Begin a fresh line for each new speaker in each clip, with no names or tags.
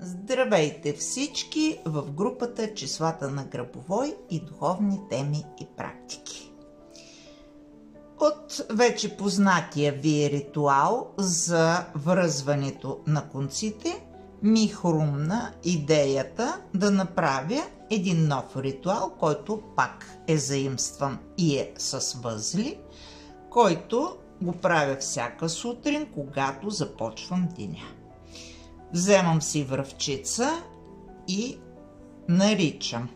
Здравейте всички в групата Числата на Грабовой и духовни теми и практики. От вече познатия ви ритуал за връзването на конците ми хрумна идеята да направя един нов ритуал, който пак е заимстван и е с възли, който го правя всяка сутрин, когато започвам деня. Вземам си връвчица и наричам.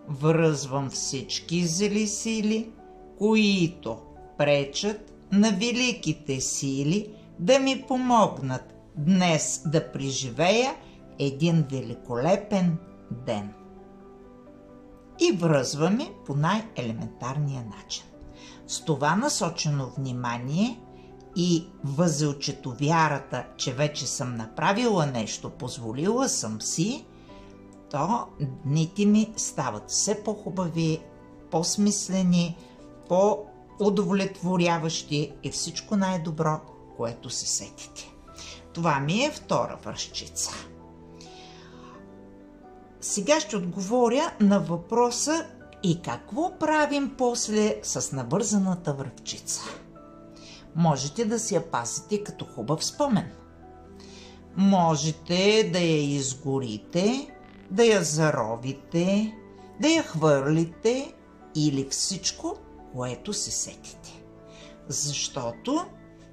Връзвам всички зли сили, които пречат на великите сили да ми помогнат днес да преживея един великолепен ден. И връзваме по най-елементарния начин. С това насочено внимание и възелчето вярата, че вече съм направила нещо, позволила съм си, то дните ми стават все по-хубави, по-смислени, по-удовлетворяващи и всичко най-добро, което се сетите. Това ми е втора връзчица. Сега ще отговоря на въпроса и какво правим после с навързаната връвчица. Можете да си я пазите като хубав спомен. Можете да я изгорите, да я заровите, да я хвърлите или всичко, което се сетите. Защото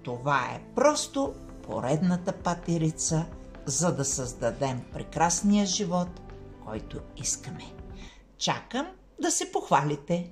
това е просто поредната патерица, за да създадем прекрасния живот, който искаме. Чакам да се похвалите.